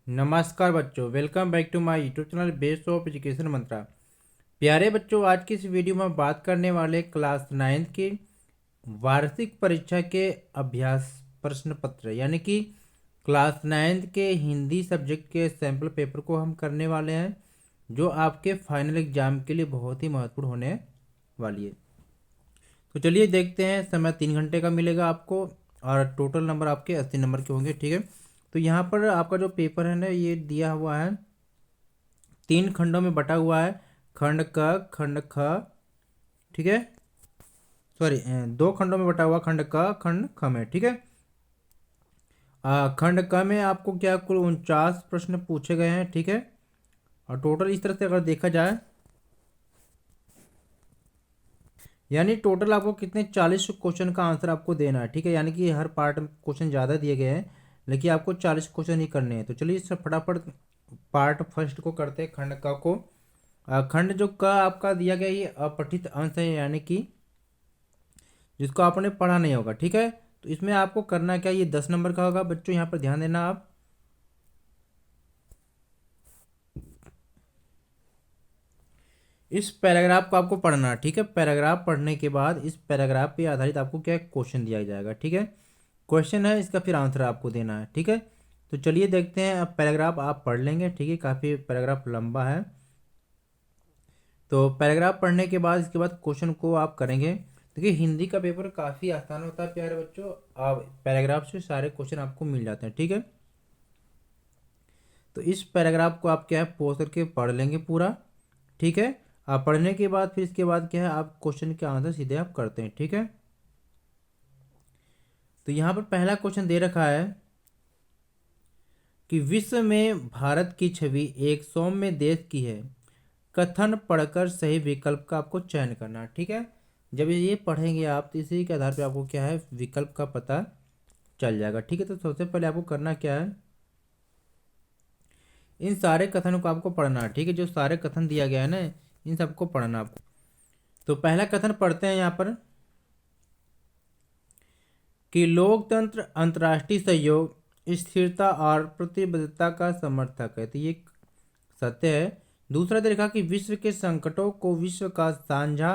नमस्कार बच्चों, welcome back to my YouTube channel best of education Mantra. प्यारे बच्चों, आज की इस वीडियो में हम बात करने वाले क्लास 9 की वार्षिक परीक्षा के अभ्यास प्रश्न पत्र यानी कि क्लास 9 के हिंदी सब्जेक्ट के सैम्पल पेपर को हम करने वाले हैं, जो आपके फाइनल एग्जाम के लिए बहुत ही महत्वपूर्ण होने वाली है। तो चलिए देखते हैं। समय 3 घंटे का मिलेगा आपको और टोटल नंबर आपके 80 नंबर के होंगे। ठीक है, तो यहाँ पर आपका जो पेपर है ना, ये दिया हुआ है 3 खंडों में बटा हुआ है। खंड क, खंड ख, ठीक है, सॉरी 2 खंडों में बटा हुआ, खंड क, खंड ख में। ठीक है, खंड क में आपको क्या कुल 49 प्रश्न पूछे गए हैं। ठीक है, और टोटल इस तरह से अगर देखा जाए, यानी टोटल आपको कितने 40 क्वेश्चन का आंसर आपको देना है। ठीक है, यानी कि हर पार्ट में क्वेश्चन ज़्यादा दिए गए हैं, लेकिन आपको 40 क्वेश्चन ही करने हैं। तो चलिए इससे फटाफट पार्ट फर्स्ट को करते हैं, खंड क को। खंड जो क आपका दिया गया, ये अपठित अंश है, यानी कि जिसको आपने पढ़ा नहीं होगा। ठीक है, तो इसमें आपको करना क्या, ये 10 नंबर का होगा। बच्चों यहाँ पर ध्यान देना आप। इस पैराग्राफ को आपको पढ़ना है। ठीक है, पैराग्राफ पढ़ने के बाद इस पैराग्राफ पे आधारित आपको क्या क्वेश्चन दिया जाएगा। ठीक है, क्वेश्चन है, इसका फिर आंसर आपको देना है। ठीक है, तो चलिए देखते हैं। अब पैराग्राफ आप पढ़ लेंगे। ठीक है, काफ़ी पैराग्राफ लंबा है, तो पैराग्राफ पढ़ने के बाद इसके बाद क्वेश्चन को आप करेंगे। देखिए, हिंदी का पेपर काफ़ी आसान होता है प्यारे बच्चों। आप पैराग्राफ से सारे क्वेश्चन आपको मिल जाते हैं। ठीक है, तो इस पैराग्राफ को आप क्या है पॉज करके पढ़ लेंगे पूरा। ठीक है, आप पढ़ने के बाद फिर इसके बाद क्या है, आप क्वेश्चन के आंसर सीधे आप करते हैं। ठीक है, तो यहाँ पर पहला क्वेश्चन दे रखा है कि विश्व में भारत की छवि एक सौम्य देश की है। कथन पढ़कर सही विकल्प का आपको चयन करना है। ठीक है, जब ये पढ़ेंगे आप, तो इसी के आधार पे आपको क्या है विकल्प का पता चल जाएगा। ठीक है, तो सबसे पहले आपको करना क्या है, इन सारे कथनों को आपको पढ़ना है। ठीक है, जो सारे कथन दिया गया है ना, इन सबको पढ़ना आपको। तो पहला कथन पढ़ते हैं यहाँ पर कि लोकतंत्र अंतर्राष्ट्रीय सहयोग, स्थिरता और प्रतिबद्धता का समर्थक है। तो ये सत्य है। दूसरा देखा कि विश्व के संकटों को विश्व का साझा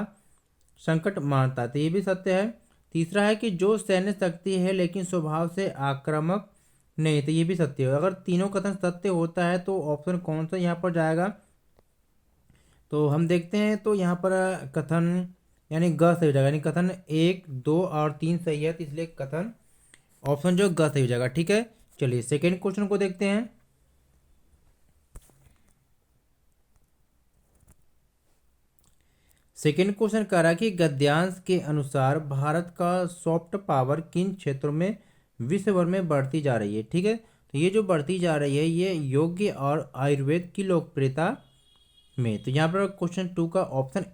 संकट मानता है। तो ये भी सत्य है। तीसरा है कि जो सैन्य शक्ति है लेकिन स्वभाव से आक्रामक नहीं। तो ये भी सत्य है। अगर तीनों कथन सत्य होता है तो ऑप्शन कौन सा यहाँ पर जाएगा, तो हम देखते हैं। तो यहाँ पर कथन यानी ग सही हो जाएगा, यानी कथन 1, 2 और 3 सही है, तो इसलिए कथन ऑप्शन जो ग सही हो जाएगा। ठीक है, चलिए सेकेंड क्वेश्चन को देखते हैं। सेकेंड क्वेश्चन कह रहा है कि गद्यांश के अनुसार भारत का सॉफ्ट पावर किन क्षेत्रों में विश्व भर में बढ़ती जा रही है। ठीक है, तो ये जो बढ़ती जा रही है, ये योग्य और आयुर्वेद की लोकप्रियता में। तो यहाँ पर क्वेश्चन 2 का ऑप्शन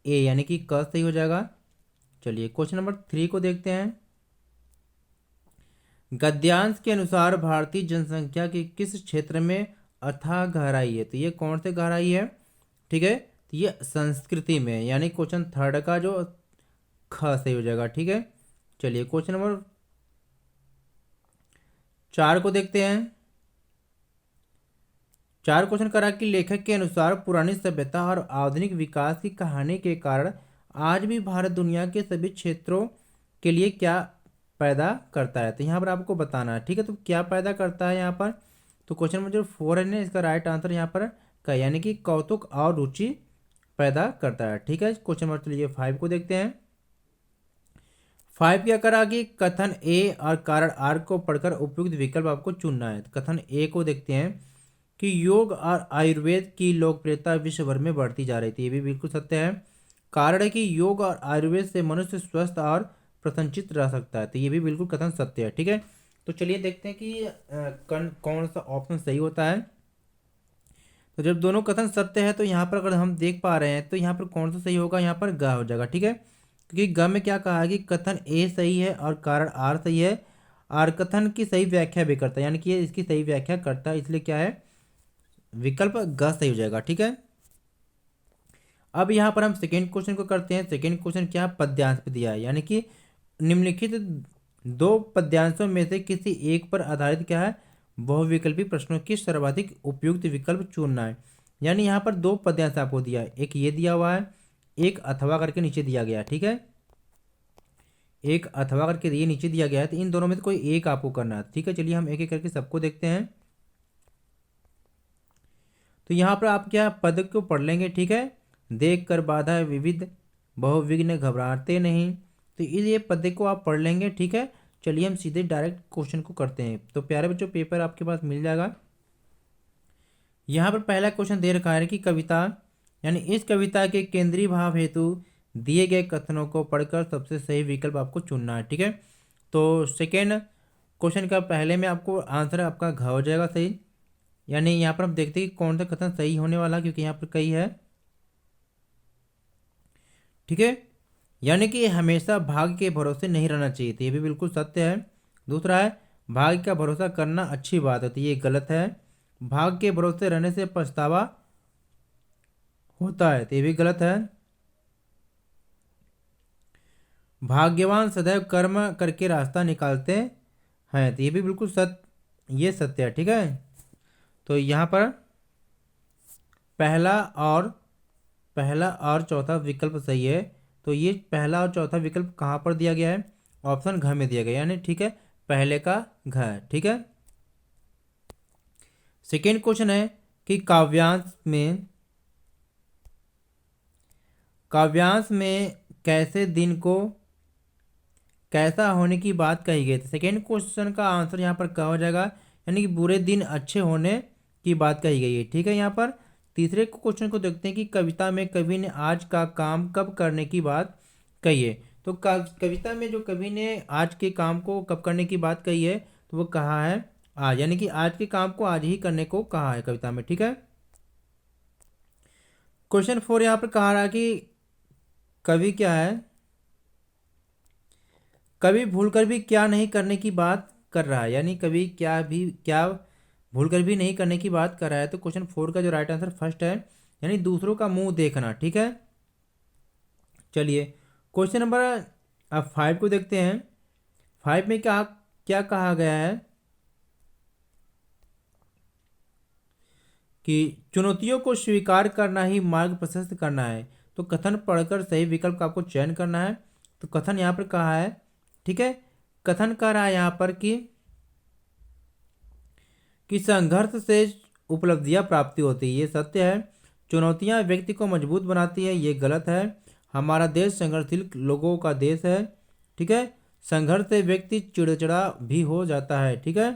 ए यानी कि क सही हो जाएगा। चलिए क्वेश्चन नंबर 3 को देखते हैं। गद्यांश के अनुसार भारतीय जनसंख्या की किस क्षेत्र में अथाह गहराई है। तो ये कौन से गहराई है। ठीक है, तो ये संस्कृति में, यानी क्वेश्चन थर्ड का जो ख सही हो जाएगा। ठीक है, चलिए क्वेश्चन नंबर 4 को देखते हैं। 4 क्वेश्चन करा कि लेखक के अनुसार पुरानी सभ्यता और आधुनिक विकास की कहानी के कारण आज भी भारत दुनिया के सभी क्षेत्रों के लिए क्या पैदा करता है। तो यहाँ पर आपको बताना है। ठीक है, तो क्या पैदा करता है यहाँ पर, तो क्वेश्चन नंबर जो 4 है ना, इसका राइट आंसर यहाँ पर का यानी कि कौतुक और रुचि पैदा करता है। ठीक है, क्वेश्चन नंबर चलिए 5 को देखते हैं। 5 क्या करा कि कथन ए और कारण आर को पढ़कर उपयुक्त विकल्प आपको चुनना है। तो कथन ए को देखते हैं कि योग और आयुर्वेद की लोकप्रियता विश्व भर में बढ़ती जा रही थी। ये भी बिल्कुल सत्य है। कारण है कि योग और आयुर्वेद से मनुष्य स्वस्थ और प्रसन्नचित्त रह सकता है। तो ये भी बिल्कुल कथन सत्य है। ठीक है, तो चलिए देखते हैं कि कौन सा ऑप्शन सही होता है। तो जब दोनों कथन सत्य है, तो यहाँ पर अगर हम देख पा रहे हैं, तो यहाँ पर कौन सा सही होगा, यहाँ पर ग हो जाएगा। ठीक है, क्योंकि ग में क्या कहा है कि कथन ए सही है और कारण आर सही है, और कथन की सही व्याख्या भी करता है, यानी कि ये इसकी सही व्याख्या करता है, इसलिए क्या है विकल्प ग सही हो जाएगा। ठीक है, अब यहाँ पर हम सेकेंड क्वेश्चन को करते हैं। सेकेंड क्वेश्चन क्या पद्यांश पे दिया है, यानी कि निम्नलिखित 2 पद्यांशों में से किसी एक पर आधारित क्या है बहुविकल्पी प्रश्नों की सर्वाधिक उपयुक्त विकल्प चुनना है। यानी यहाँ पर दो पद्यांश आपको दिया है, एक ये दिया हुआ है, एक अथवा करके नीचे दिया गया है, ठीक है। एक अथवा करके ये नीचे दिया गया है, तो इन दोनों में से कोई एक आपको करना है, ठीक है। चलिए हम एक एक करके सबको देखते हैं। तो यहाँ पर आप क्या पद को पढ़ लेंगे, ठीक है। देख कर बाधा विविध बहुविघ्न घबराते नहीं, तो ये पद को आप पढ़ लेंगे, ठीक है। चलिए हम सीधे डायरेक्ट क्वेश्चन को करते हैं। तो प्यारे बच्चों, पेपर आपके पास मिल जाएगा। यहाँ पर पहला क्वेश्चन दे रखा है कि कविता यानी इस कविता के केंद्रीय भाव हेतु दिए गए कथनों को पढ़कर सबसे सही विकल्प आपको चुनना है, ठीक है। तो सेकेंड क्वेश्चन का पहले में आपको आंसर आपका घ हो जाएगा सही। यानी यहाँ पर हम देखते हैं कि कौन सा कथन सही होने वाला, क्योंकि यहाँ पर कई है, ठीक है। यानी कि हमेशा भाग्य के भरोसे नहीं रहना चाहिए, तो ये भी बिल्कुल सत्य है। दूसरा है भाग्य का भरोसा करना अच्छी बात है, तो ये गलत है। भाग्य के भरोसे रहने से पछतावा होता है, तो ये भी गलत है। भाग्यवान सदैव कर्म करके रास्ता निकालते हैं, तो ये भी बिल्कुल ये सत्य है, ठीक है। तो यहाँ पर पहला और चौथा विकल्प सही है। तो ये पहला और चौथा विकल्प कहाँ पर दिया गया है? ऑप्शन घ में दिया गया, यानी ठीक है, पहले का घ है, ठीक है। सेकेंड क्वेश्चन है कि काव्यांश में कैसे दिन को कैसा होने की बात कही गई थी। सेकेंड क्वेश्चन का आंसर यहाँ पर क्या हो जाएगा, यानी कि बुरे दिन अच्छे होने की बात कही गई है, ठीक है। यहाँ पर तीसरे क्वेश्चन को देखते हैं कि कविता में कवि ने आज का काम कब करने की बात कही है। तो कविता में जो कवि ने आज के काम को कब करने की बात कही है, तो वो कहा है आज, यानी कि आज के काम को आज ही करने को कहा है कविता में, ठीक है। क्वेश्चन 4 यहाँ पर कहा रहा कि कवि क्या है, कवि भूलकर भी क्या नहीं करने की बात कर रहा है, यानी कवि क्या भूलकर भी नहीं करने की बात कर रहा है। तो क्वेश्चन 4 का जो राइट आंसर फर्स्ट है, यानी दूसरों का मुंह देखना, ठीक है। चलिए क्वेश्चन नंबर अब 5 को देखते हैं। 5 में क्या क्या कहा गया है कि चुनौतियों को स्वीकार करना ही मार्ग प्रशस्त करना है। तो कथन पढ़कर सही विकल्प का आपको चयन करना है। तो कथन यहाँ पर कहा है, ठीक है। कथन कर रहा है यहाँ पर कि संघर्ष से उपलब्धियां प्राप्ति होती है, ये सत्य है। चुनौतियां व्यक्ति को मजबूत बनाती है, ये गलत है। हमारा देश संघर्षशील लोगों का देश है, ठीक है। संघर्ष से व्यक्ति चिड़चिड़ा भी हो जाता है, ठीक है।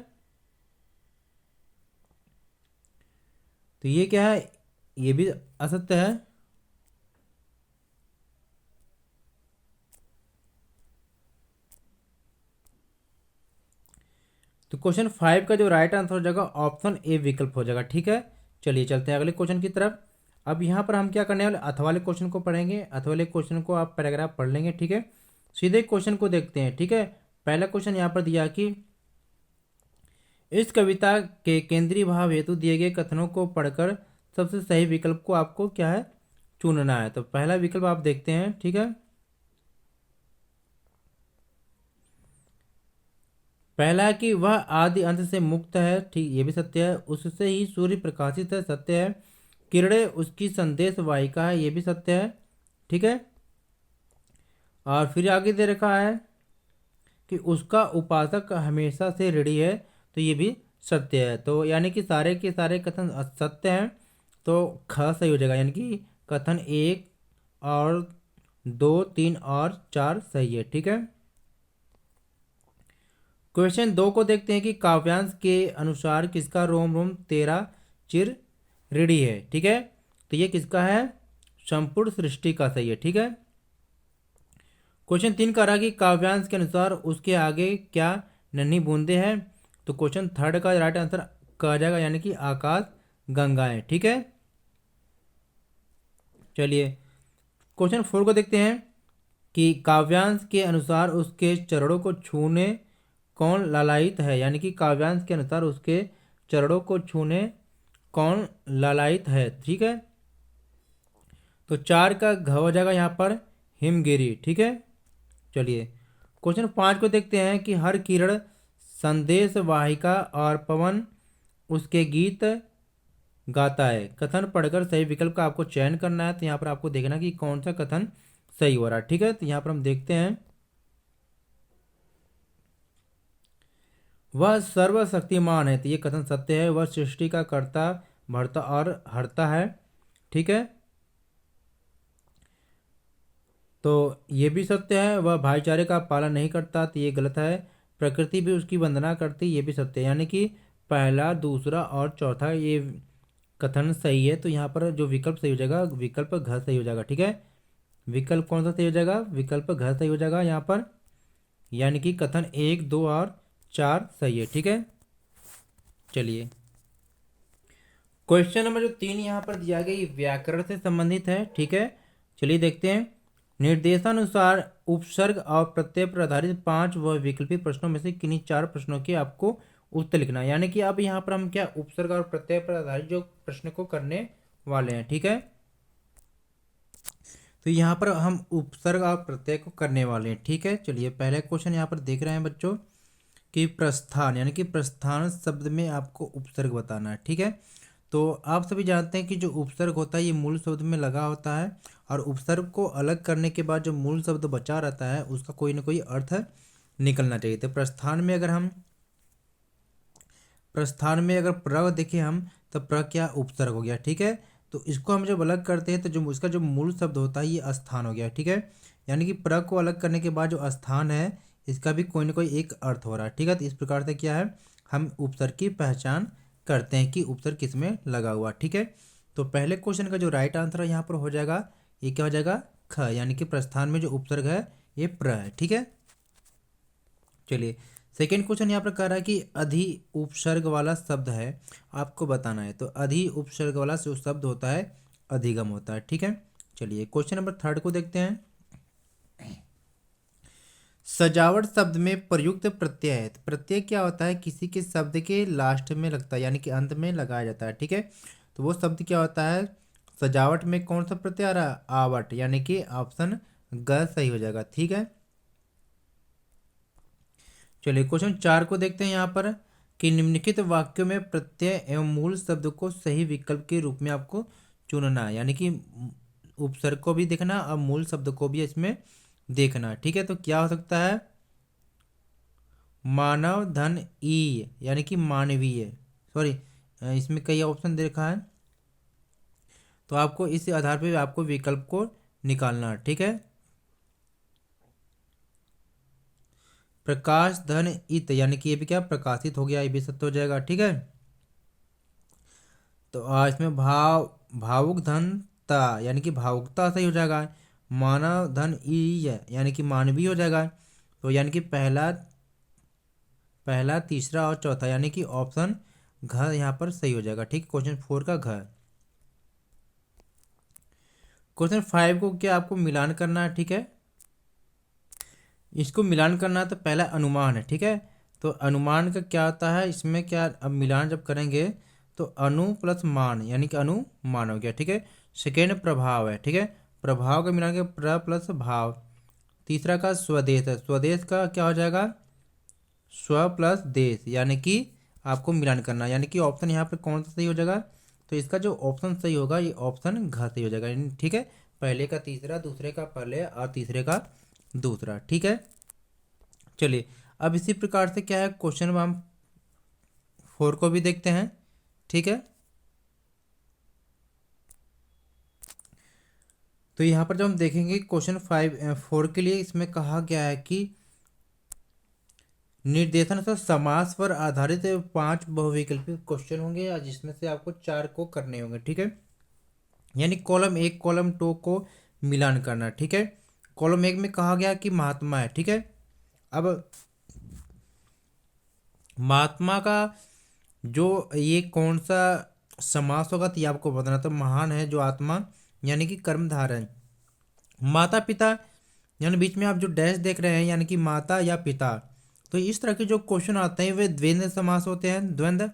तो ये क्या है, ये भी असत्य है। तो क्वेश्चन 5 का जो राइट आंसर हो जाएगा ऑप्शन ए विकल्प हो जाएगा, ठीक है। चलिए चलते हैं अगले क्वेश्चन की तरफ। अब यहाँ पर हम क्या करने वाले, अथवा वाले क्वेश्चन को पढ़ेंगे। अथवा वाले क्वेश्चन को आप पैराग्राफ पढ़ लेंगे, ठीक है। सीधे क्वेश्चन को देखते हैं, ठीक है। पहला क्वेश्चन यहाँ पर दिया कि इस कविता के केंद्रीय भाव हेतु दिए गए कथनों को पढ़कर सबसे सही विकल्प को आपको क्या है, चुनना है। तो पहला विकल्प आप देखते हैं, ठीक है। पहला है कि वह आदि अंत से मुक्त है, ठीक, ये भी सत्य है। उससे ही सूर्य प्रकाशित है, सत्य है। किरणें उसकी संदेश वाहिका है, ये भी सत्य है, ठीक है। और फिर आगे दे रखा है कि उसका उपासक हमेशा से ऋणी है, तो ये भी सत्य है। तो यानी कि सारे के सारे कथन सत्य हैं, तो ख सही हो जाएगा, यानी कि कथन 1 और 2, 3 और 4 सही है, ठीक है। क्वेश्चन 2 को देखते हैं कि काव्यांश के अनुसार किसका रोम रोम तेरा चिर ऋणी है, ठीक है। तो ये किसका है, संपूर्ण सृष्टि का सही है, ठीक है। क्वेश्चन 3 का रहा कि काव्यांश के अनुसार उसके आगे क्या नन्ही बूंदे हैं। तो क्वेश्चन 3 का राइट आंसर कहा जाएगा, यानी कि आकाश गंगाएं, ठीक है। चलिए क्वेश्चन 4 को देखते हैं कि काव्यांश के अनुसार उसके चरणों को छूने कौन लालायित है, यानी कि काव्यांश के अनुसार उसके चरणों को छूने कौन लालायित है, ठीक है। तो 4 का घ हो जाएगा यहाँ पर हिमगिरी, ठीक है। चलिए क्वेश्चन 5 को देखते हैं कि हर किरण संदेश वाहिका और पवन उसके गीत गाता है। कथन पढ़कर सही विकल्प का आपको चयन करना है। तो यहाँ पर आपको देखना कि कौन सा कथन सही हो रहा है। ठीक है, तो यहाँ पर हम देखते हैं, वह सर्वशक्तिमान है। तो ये कथन सत्य है। वह सृष्टि का कर्ता, भरता और हरता है। ठीक है, तो ये भी सत्य है। वह भाईचारे का पालन नहीं करता। तो ये गलत है। प्रकृति भी उसकी वंदना करती, ये भी सत्य है। यानी कि पहला, दूसरा और चौथा ये कथन सही है। तो यहाँ पर जो विकल्प सही हो जाएगा, विकल्प घ सही हो जाएगा। ठीक है, विकल्प कौन सा सही हो जाएगा? विकल्प घ सही हो जाएगा यहाँ पर। यानी कि कथन 1, 2 और 4 सही है। ठीक है, चलिए क्वेश्चन नंबर जो 3 यहाँ पर दिया गया ये व्याकरण से संबंधित है। ठीक है, चलिए देखते हैं। निर्देशानुसार उपसर्ग और प्रत्यय पर आधारित 5 व विकल्पी प्रश्नों में से किन्हीं 4 प्रश्नों के आपको उत्तर लिखना है। यानी कि अब यहाँ पर हम क्या उपसर्ग और प्रत्यय पर आधारित जो प्रश्न को करने वाले हैं। ठीक है, तो यहाँ पर हम उपसर्ग और प्रत्यय को करने वाले हैं। ठीक है, चलिए पहले क्वेश्चन यहाँ पर देख रहे हैं बच्चों कि प्रस्थान, यानी कि प्रस्थान शब्द में आपको उपसर्ग बताना है। ठीक है, तो आप सभी जानते हैं कि जो उपसर्ग होता है ये मूल शब्द में लगा होता है, और उपसर्ग को अलग करने के बाद जो मूल शब्द बचा रहता है उसका कोई ना कोई अर्थ निकलना चाहिए। तो प्रस्थान में अगर प्र देखें हम, तो प्र क्या उपसर्ग हो गया। ठीक है, तो इसको हम जब अलग करते हैं तो जो उसका जो मूल शब्द होता है ये स्थान हो गया। ठीक है, यानी कि प्र को अलग करने के बाद जो स्थान है इसका भी कोई ना कोई एक अर्थ हो रहा है। ठीक है, तो इस प्रकार से क्या है, हम उपसर्ग की पहचान करते हैं कि उपसर्ग किस में लगा हुआ। ठीक है, तो पहले क्वेश्चन का जो राइट आंसर है यहाँ पर हो जाएगा, ये क्या हो जाएगा? ख, यानी कि प्रस्थान में जो उपसर्ग है ये प्र है। ठीक है, चलिए सेकेंड क्वेश्चन यहाँ पर कह रहा है कि अधि उपसर्ग वाला शब्द है, आपको बताना है। तो अधि उपसर्ग वाला जो शब्द होता है अधिगम होता है। ठीक है, चलिए क्वेश्चन नंबर 3 को देखते हैं। सजावट शब्द में प्रयुक्त प्रत्यय है। तो प्रत्यय क्या होता है? किसी के शब्द के लास्ट में लगता है, यानी कि अंत में लगाया जाता है। ठीक है, तो वो शब्द क्या होता है? सजावट में कौन सा प्रत्यय आ रहा है? आवट, यानी कि ऑप्शन ग सही हो जाएगा। ठीक है, चलिए क्वेश्चन 4 को देखते हैं यहाँ पर कि निम्नलिखित वाक्यों में प्रत्यय एवं मूल शब्द को सही विकल्प के रूप में आपको चुनना है। यानी कि उपसर्ग को भी देखना और मूल शब्द को भी इसमें देखना। ठीक है, तो क्या हो सकता है? मानव धन ई, यानी कि मानवीय, सॉरी इसमें कई ऑप्शन दे रखा है, तो आपको इस आधार पर आपको विकल्प को निकालना है। ठीक है, प्रकाश धन इत, यानी कि ये भी क्या प्रकाशित हो गया, ये भी सत्य हो जाएगा। ठीक है, तो इसमें भावुक धन ता, यानी कि भावुकता सही हो जाएगा। मानव धन ई, यानी कि मानवीय हो जाएगा। तो यानी कि पहला तीसरा और चौथा, यानी कि ऑप्शन घ यहाँ पर सही हो जाएगा। ठीक, क्वेश्चन 4 का घ। क्वेश्चन 5 को क्या आपको मिलान करना है। ठीक है, इसको मिलान करना है तो पहला अनुमान है। ठीक है, तो अनुमान का क्या होता है? इसमें क्या, अब मिलान जब करेंगे तो अनु प्लस मान, यानी कि अनुमान हो गया। ठीक है, सेकेंड प्रभाव है। ठीक है, प्रभाव का मिलान के प्र प्लस भाव। तीसरा का स्वदेश है, स्वदेश का क्या हो जाएगा? स्व प्लस देश, यानी कि आपको मिलान करना, यानी कि ऑप्शन यहाँ पर कौन सा सही हो जाएगा? तो इसका जो ऑप्शन सही होगा ये ऑप्शन घ सही हो जाएगा। ठीक है, पहले का तीसरा, दूसरे का पहले और तीसरे का दूसरा। ठीक है, चलिए अब इसी प्रकार से क्या है, क्वेश्चन नंबर हम 4 को भी देखते हैं। ठीक है, तो यहाँ पर जब हम देखेंगे क्वेश्चन 4 के लिए, इसमें कहा गया है कि निर्देशन से समास पर आधारित 5 बहुविकल्पी क्वेश्चन होंगे, या जिसमें से आपको 4 को करने होंगे। ठीक है, यानी कॉलम 1 कॉलम 2 को मिलान करना। ठीक है, कॉलम 1 में कहा गया कि महात्मा है। ठीक है, अब महात्मा का जो ये कौन सा समास होगा तो ये आपको बताना। तो महान है जो आत्मा, यानी कि कर्मधारय। माता पिता, यानी बीच में आप जो डैश देख रहे हैं, यानी कि माता या पिता। तो इस तरह के जो क्वेश्चन आते हैं वे द्वंद्व समास होते हैं। द्वंद्व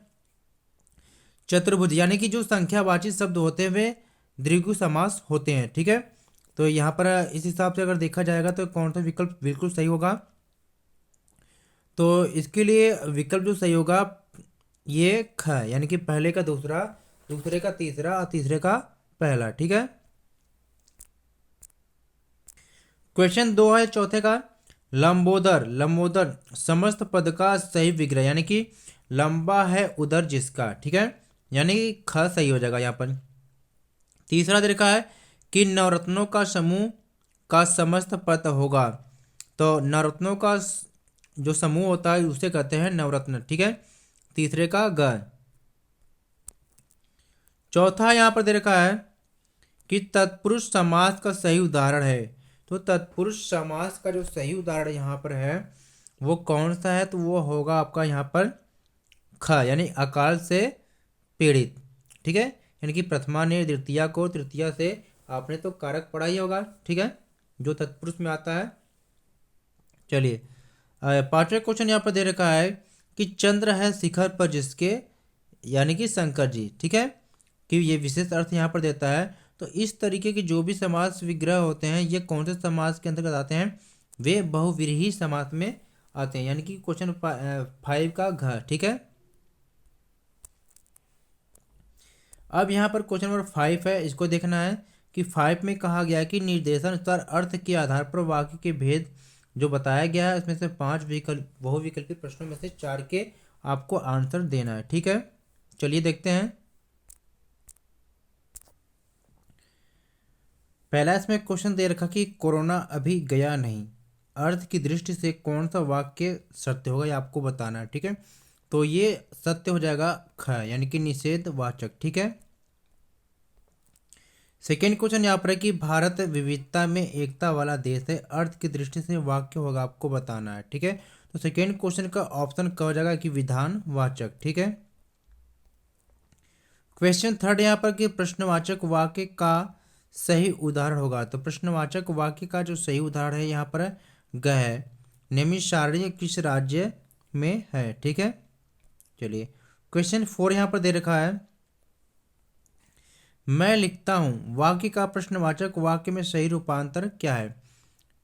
चतुर्भुज, यानी कि जो संख्यावाची शब्द होते हैं वे द्विगु समास होते हैं। ठीक है, तो यहाँ पर इस हिसाब से अगर देखा जाएगा तो कौन सा विकल्प बिल्कुल सही होगा? तो इसके लिए विकल्प जो सही होगा ये ख है, यानी कि पहले का दूसरा, दूसरे का तीसरा और तीसरे का पहला। ठीक है। क्वेश्चन 2 है चौथे का, लंबोदर। लंबोदर समस्त पद का सही विग्रह, यानी कि लंबा है उदर जिसका। ठीक है, यानी कि ख सही हो जाएगा यहाँ पर। तीसरा दे रखा है कि नवरत्नों का समूह का समस्त पद होगा। तो नवरत्नों का जो समूह होता है उसे कहते हैं नवरत्न। ठीक है, तीसरे का ग। चौथा यहाँ पर दे रखा है कि तत्पुरुष समास का सही उदाहरण है। तो तत्पुरुष समास का जो सही उदाहरण यहाँ पर है वो कौन सा है, तो वो होगा आपका यहाँ पर ख, यानी अकाल से पीड़ित। ठीक है, यानी कि प्रथमा ने द्वितीया को, तृतीया से आपने तो कारक पढ़ा ही होगा। ठीक है, जो तत्पुरुष में आता है। चलिए, पांचवें क्वेश्चन यहाँ पर दे रखा है कि चंद्र है शिखर पर जिसके, यानी कि शंकर जी। ठीक है, कि ये विशेष अर्थ यहाँ पर देता है। तो इस तरीके के जो भी समास विग्रह होते हैं ये कौन से समास के अंतर्गत आते हैं, वे बहुव्रीहि समास में आते हैं, यानी कि क्वेश्चन 5 का घ। ठीक है, अब यहाँ पर क्वेश्चन नंबर 5 है, इसको देखना है कि 5 में कहा गया है कि निर्देशानुसार अर्थ के आधार पर वाक्य के भेद जो बताया गया है उसमें से 5 विकल्प बहुविकल्पी प्रश्नों में से 4 के आपको आंसर देना है। ठीक है, चलिए देखते हैं। पहला इसमें क्वेश्चन दे रखा कि कोरोना अभी गया नहीं, अर्थ की दृष्टि से कौन सा वाक्य सत्य होगा ये आपको बताना है। ठीक है, तो ये सत्य हो जाएगा ख, यानी कि निषेध वाचक। ठीक है। सेकेंड क्वेश्चन यहाँ पर है कि भारत विविधता में एकता वाला देश है, अर्थ की दृष्टि से वाक्य होगा आपको बताना है। ठीक है, तो सेकेंड क्वेश्चन का ऑप्शन क्या हो जाएगा कि विधान वाचक। ठीक है। क्वेश्चन थर्ड यहाँ पर कि प्रश्नवाचक वाक्य का सही उदाहरण होगा। तो प्रश्नवाचक वाक्य का जो सही उदाहरण है यहाँ पर ग है, निमिषारण्य किस राज्य में है। ठीक है, चलिए क्वेश्चन 4 यहाँ पर दे रखा है, मैं लिखता हूँ वाक्य का प्रश्नवाचक वाक्य में सही रूपांतर क्या है।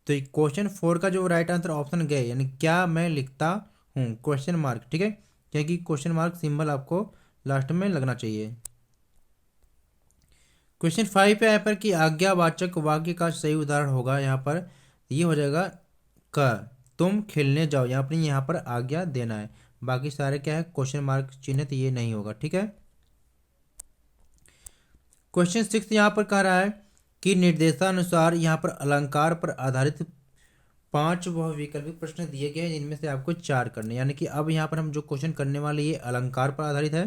तो क्वेश्चन 4 का जो राइट आंसर ऑप्शन गए, यानी क्या मैं लिखता हूँ क्वेश्चन मार्क। ठीक है, क्योंकि क्वेश्चन मार्क सिंबल आपको लास्ट में लगना चाहिए। क्वेश्चन 5 पे यहाँ पर कि आज्ञावाचक वाक्य का सही उदाहरण होगा, यहाँ पर ये हो जाएगा क, तुम खेलने जाओ। यहाँ पर आज्ञा देना है, बाकी सारे क्या है क्वेश्चन मार्क चिन्हित, ये नहीं होगा। ठीक है। क्वेश्चन 6 यहाँ पर कह रहा है कि निर्देशानुसार यहाँ पर अलंकार पर आधारित 5 वह विकल्पित प्रश्न दिए गए हैं जिनमें से आपको 4 करने, यानी कि अब यहाँ पर हम जो क्वेश्चन करने वाले ये अलंकार पर आधारित है।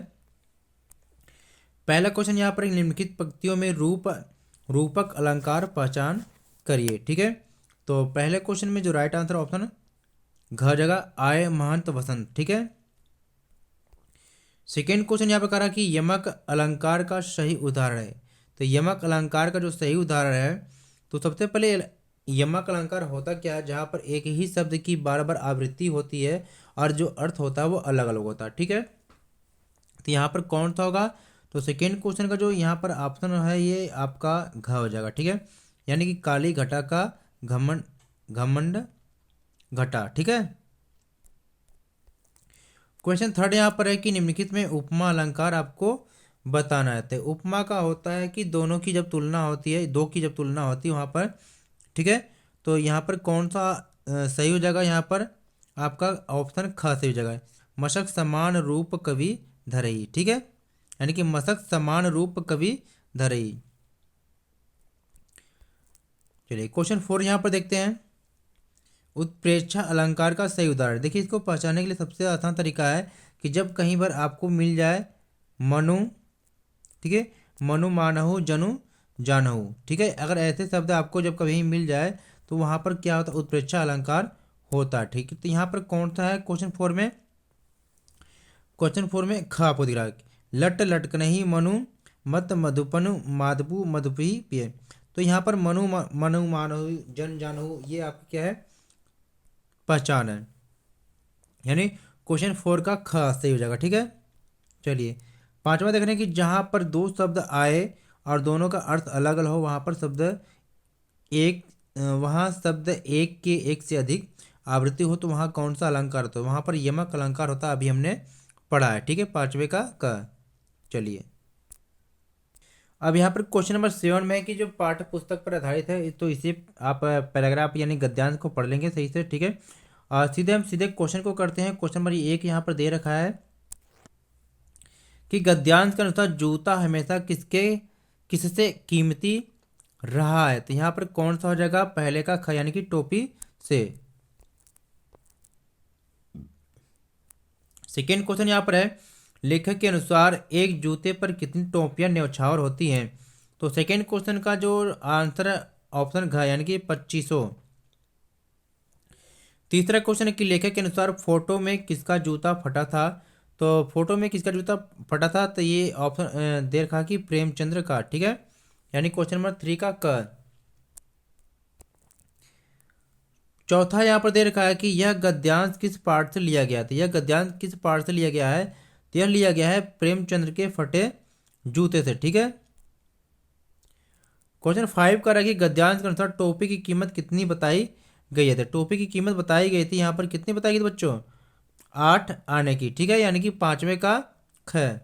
पहला क्वेश्चन यहाँ पर निम्नलिखित पंक्तियों में रूपक अलंकार पहचान करिए। ठीक है, तो पहले क्वेश्चन में जो राइट आंसर ऑप्शन घ जगह आय महंत वसंत। ठीक है। सेकेंड क्वेश्चन यहाँ पर कह रहा है कि यमक अलंकार का सही उदाहरण है। तो यमक अलंकार का जो सही उदाहरण है, तो सबसे पहले यमक अलंकार होता क्या है, जहाँ पर एक ही शब्द की बार बार आवृत्ति होती है और जो अर्थ होता है वो अलग अलग होता है। ठीक है, तो यहाँ पर कौन सा होगा, तो सेकेंड क्वेश्चन का जो यहाँ पर ऑप्शन है ये आपका घ हो जाएगा। ठीक है, यानी कि काली घटा का घमंड घमंड घटा। ठीक है। क्वेश्चन थर्ड यहाँ पर है कि निम्नलिखित में उपमा अलंकार आपको बताना है। तो उपमा का होता है कि दोनों की जब तुलना होती है, दो की जब तुलना होती है वहाँ पर। ठीक है, तो यहाँ पर कौन सा सही हो जाएगा, यहाँ पर आपका ऑप्शन ख सही हो जाएगा, मशक समान रूप कवि धरई। ठीक है, यानी कि मशक समान रूप कवि धरई। चलिए क्वेश्चन 4 यहाँ पर देखते हैं, उत्प्रेक्षा अलंकार का सही उदाहरण। देखिए इसको पहचानने के लिए सबसे आसान तरीका है कि जब कहीं पर आपको मिल जाए मनु, ठीक है, मनु मानहु जनु जानहु। ठीक है, अगर ऐसे शब्द आपको जब कभी मिल जाए तो वहां पर क्या होता है, उत्प्रेक्षा अलंकार होता है। ठीक है, तो यहाँ पर कौन सा है क्वेश्चन 4 में, क्वेश्चन 4 में ख आपको दिख रहा है, लट लटकनहि मनु मत मधुपनु माधपु मधुपी पिए। तो यहाँ पर मनु मनु मानहु जन जानहु ये आपका क्या है, पहचान है, यानी क्वेश्चन 4 का ख सही हो जाएगा। ठीक है। चलिए पांचवा देख रहे हैं कि जहां पर दो शब्द आए और दोनों का अर्थ अलग अलग हो वहां पर शब्द एक वहां शब्द एक के एक से अधिक आवृत्ति हो तो वहां कौन सा अलंकार होता है, वहां पर यमक अलंकार होता है, अभी हमने पढ़ा है। ठीक है, पांचवे का क। चलिए, अब यहाँ पर क्वेश्चन नंबर 7 में है कि जो पाठ्य पुस्तक पर आधारित है, तो इसे आप पैराग्राफ यानी गद्यांश को पढ़ लेंगे सही से। ठीक है, सीधे क्वेश्चन को करते हैं। क्वेश्चन नंबर 1 यहाँ पर दे रखा है कि गद्यांश के अनुसार जूता हमेशा किससे कीमती रहा है। तो यहाँ पर कौन सा हो जाएगा, पहले का ख यानी कि टोपी से। सेकेंड क्वेश्चन यहाँ पर है, लेखक के अनुसार एक जूते पर कितनी टोपियां न्यौछावर होती हैं। तो सेकेंड क्वेश्चन का जो आंसर है ऑप्शन घ यानी कि 2500। तीसरा क्वेश्चन है कि लेखक के अनुसार फोटो में किसका जूता फटा था। तो फोटो में किसका जूता फटा था, तो ये ऑप्शन दे रखा कि प्रेमचंद्र का। ठीक है, यानी क्वेश्चन नंबर 3 का क। चौथा यहाँ पर दे रखा है कि यह गद्यांश किस पाठ से लिया गया था। यह गद्यांश किस पाठ से लिया गया है, तो यह लिया गया है प्रेमचंद्र के फटे जूते से। ठीक है, क्वेश्चन 5 का रहा कि गद्यांश के अनुसार टोपी की कीमत कितनी बताई गई है। तो टोपी की कीमत बताई गई थी, यहाँ पर कितनी बताई गई थी बच्चों, 8 आने की। ठीक है, यानी कि पांचवे का ख।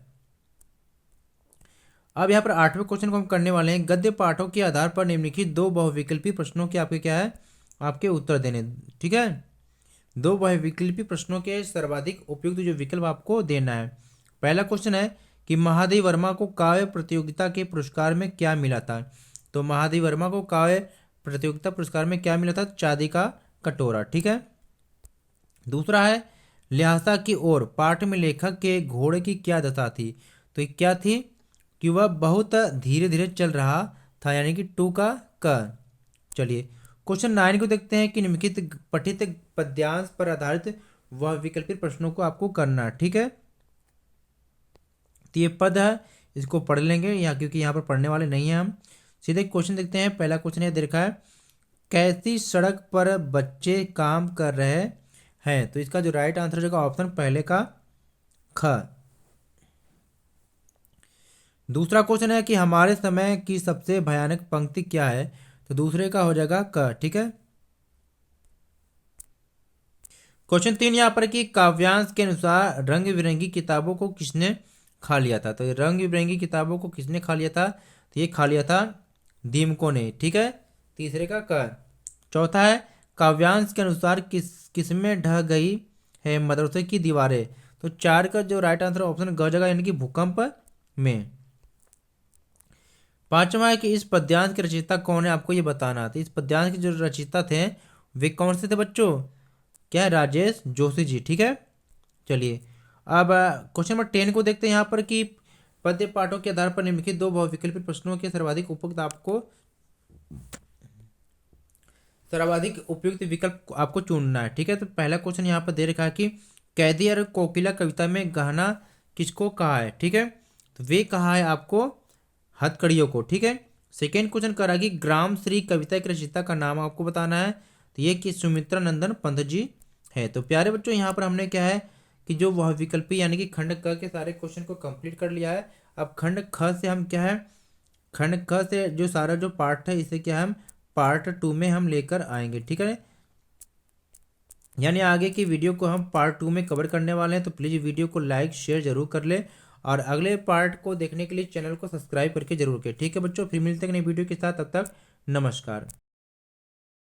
अब यहाँ पर 8वें क्वेश्चन को हम करने वाले हैं। गद्य पाठों के आधार पर निम्नलिखित दो बहुविकल्पी प्रश्नों के आपके क्या है, आपके उत्तर देने। ठीक है, दो बहुविकल्पी प्रश्नों के सर्वाधिक उपयुक्त जो विकल्प आपको देना है। पहला क्वेश्चन है कि महादेव वर्मा को काव्य प्रतियोगिता के पुरस्कार में क्या मिला था। तो महादेव वर्मा को काव्य प्रतियोगिता पुरस्कार में क्या मिला था, चांदी का कटोरा। ठीक है, दूसरा है ल्हासा की ओर पाठ में लेखक के घोड़े की क्या दशा थी। तो ये क्या थी कि वह बहुत धीरे धीरे चल रहा था, यानी कि 2 का क। चलिए, क्वेश्चन 9 को देखते हैं कि निम्नलिखित पठित पद्यांश पर आधारित वह विकल्पी प्रश्नों को आपको करना है। ठीक है, तो ये पद है, इसको पढ़ लेंगे यहाँ, क्योंकि यहाँ पर पढ़ने वाले नहीं हैं हम। सीधे क्वेश्चन देखते हैं। पहला क्वेश्चन ये दे रखा है, कैसी सड़क पर बच्चे काम कर रहे हैं। तो इसका जो राइट आंसर होगा ऑप्शन पहले का ख। दूसरा क्वेश्चन है कि हमारे समय की सबसे भयानक पंक्ति क्या है। तो दूसरे का हो जाएगा क। ठीक है, क्वेश्चन 3 यहाँ पर कि काव्यांश के अनुसार रंग बिरंगी किताबों को किसने खा लिया था। तो रंग बिरंगी किताबों को किसने खा लिया था, तो ये खा लिया था दीमकों ने। ठीक है, तीसरे का क। चौथा है काव्यांश के अनुसार किसमें ढह गई है मदरसे की दीवारें। तो 4 का जो राइट आंसर ऑप्शन ग जगह, यानी कि भूकंप में। पांचवा है कि इस पद्यांश के रचयिता कौन है, आपको ये बताना। तो इस पद्यांश के जो रचयिता थे वे कौन से थे बच्चों, क्या है, राजेश जोशी जी। ठीक है, चलिए अब क्वेश्चन नंबर 10 को देखते हैं यहाँ पर कि पद्य पाठों के आधार पर निम्नलिखित दो बहुविकल्पी प्रश्नों के सर्वाधिक उपयुक्त विकल्प आपको चुनना है। ठीक है, तो पहला क्वेश्चन यहाँ पर दे रखा है कि कैदी और कोकिला कविता में गहना किसको कहा है। ठीक है, तो वे कहा है आपको हथकड़ियों को। ठीक है, सेकेंड क्वेश्चन करा कि ग्राम श्री कविता के रचयिता का नाम आपको बताना है। तो ये कि सुमित्रा नंदन पंत जी है। तो प्यारे बच्चों, यहाँ पर हमने क्या है कि जो वह विकल्पी यानी कि खंड क के सारे क्वेश्चन को कंप्लीट कर लिया है। अब खंड ख से हम क्या है, खंड ख से जो सारा जो पार्ट है इसे क्या है, हम पार्ट 2 में हम लेकर आएंगे। ठीक है, यानी आगे की वीडियो को हम पार्ट 2 में कवर करने वाले हैं। तो प्लीज़ वीडियो को लाइक शेयर जरूर कर ले, और अगले पार्ट को देखने के लिए चैनल को सब्सक्राइब करके जरूर करें। ठीक है बच्चों, फिर मिलते हैं नई वीडियो के साथ, तब तक नमस्कार।